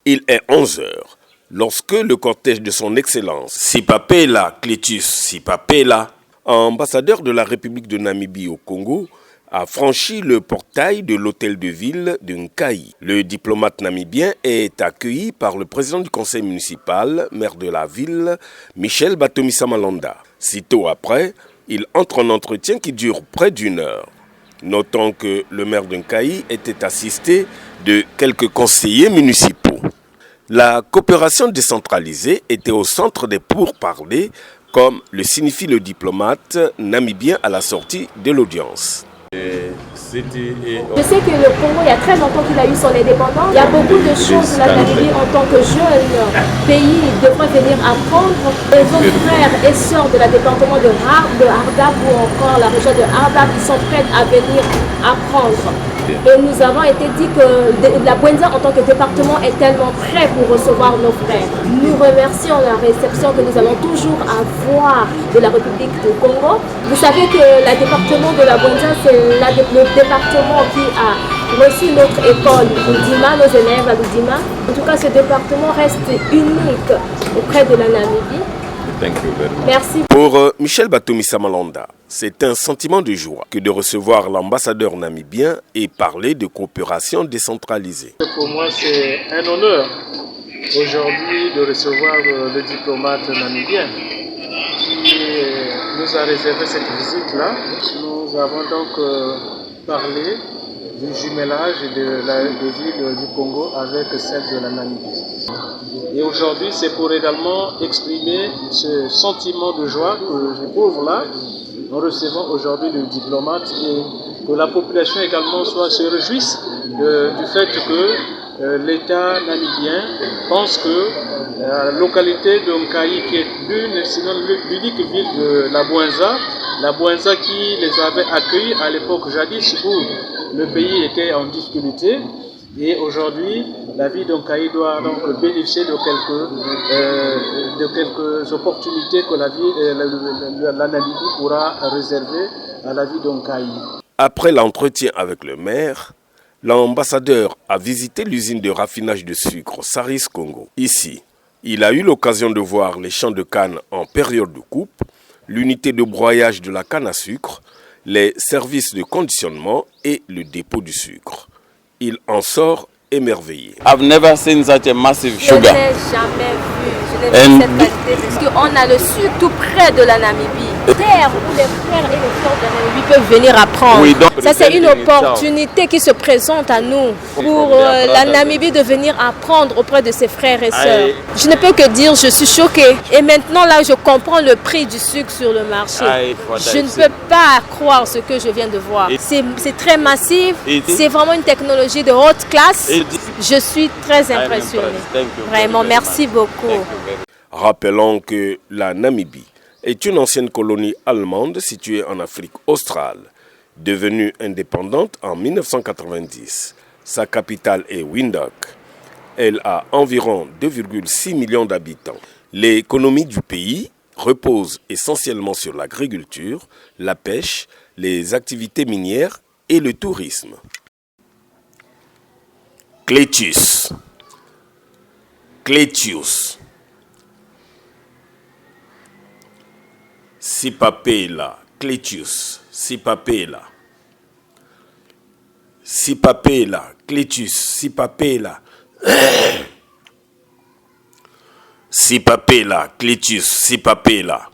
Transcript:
Il est 11 heures lorsque le cortège de son Excellence Sipapela Clétus Sipapela, ambassadeur de la République de Namibie au Congo, a franchi le portail de l'hôtel de ville de Nkayi. Le diplomate namibien est accueilli par le président du conseil municipal, maire de la ville, Michel Batomisa Malanda. Sitôt après, il entre en entretien qui dure près d'une heure. Notons que le maire de Nkayi était assisté de quelques conseillers municipaux. La coopération décentralisée était au centre des pourparlers, comme le signifie le diplomate namibien à la sortie de l'audience. Je sais que le Congo, il y a très longtemps qu'il a eu son indépendance. Il y a beaucoup de choses la Namibie en tant que jeune pays devrait venir apprendre. Les autres frères et sœurs de la département de Hardap ou encore la région de Hardap, ils sont prêts à venir apprendre. Et nous avons été dit que la Bwenza en tant que département est tellement prêt pour recevoir nos frères. Nous remercions la réception que nous allons toujours avoir de la République du Congo. Vous savez que le département de la Bwenza, c'est le département qui a reçu notre école Loudima, nos élèves à Loudima. En tout cas, ce département reste unique auprès de la Namibie. Merci. Pour Michel Batomisa Malanda, c'est un sentiment de joie que de recevoir l'ambassadeur namibien et parler de coopération décentralisée. Pour moi, c'est un honneur aujourd'hui de recevoir le diplomate namibien qui nous a réservé cette visite-là. Nous avons donc parlé du jumelage des villes du Congo avec celles de la Namibie. Et aujourd'hui, c'est pour également exprimer ce sentiment de joie que j'éprouve là, en recevant aujourd'hui le diplomate, et que la population également se réjouisse du fait que l'État namibien pense que la localité de Nkayi, qui est l'unique ville de la Bwenza qui les avait accueillis à l'époque jadis où le pays était en difficulté. Et aujourd'hui, la ville de Nkayi doit donc bénéficier de quelques opportunités que la Namibie pourra réserver à la ville de Nkayi. Après l'entretien avec le maire, l'ambassadeur a visité l'usine de raffinage de sucre Saris Congo. Ici, il a eu l'occasion de voir les champs de canne en période de coupe, l'unité de broyage de la canne à sucre, les services de conditionnement et le dépôt du sucre. Il en sort émerveillé. I've never seen such a massive sugar. Je n'ai jamais vu cette qualité parce qu'on a le sucre tout près de la Namibie. Terre où les frères et les sœurs de la Namibie peuvent venir apprendre. Oui, ça, c'est une opportunité qui se présente à nous pour la Namibie de venir apprendre auprès de ses frères et sœurs. Je ne peux que dire, je suis choquée. Et maintenant, là, je comprends le prix du sucre sur le marché. Je ne peux pas croire ce que je viens de voir. C'est très massif. C'est vraiment une technologie de haute classe. Je suis très impressionnée. Vraiment, merci beaucoup. Rappelons que la Namibie est une ancienne colonie allemande située en Afrique australe, devenue indépendante en 1990. Sa capitale est Windhoek. Elle a environ 2,6 millions d'habitants. L'économie du pays repose essentiellement sur l'agriculture, la pêche, les activités minières et le tourisme. Clétus. Clétius. Sipapela. Clétius. Sipapela. Sipapela. Clétus. Sipapela. Sipapela. Clétus. Sipapela.